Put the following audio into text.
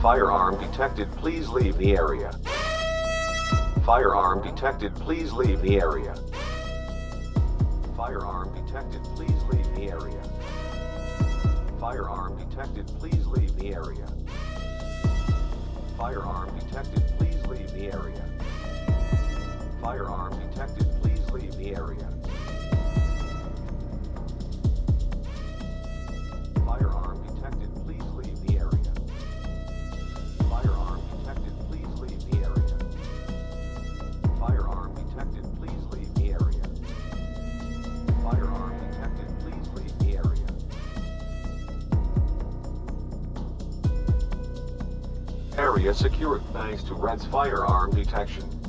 Firearm detected, please leave the area. Firearm detected, please leave the area. Firearm detected, please leave the area. Firearm detected, please leave the area. Firearm detected, please leave the area. Firearm detected, please leave the area. Firearm detected, please leave the area. Firearm detected, please leave the area. Firearm detected, please leave the area. Firearm detected, please leave the area. Area secured thanks to RAD's firearm detection.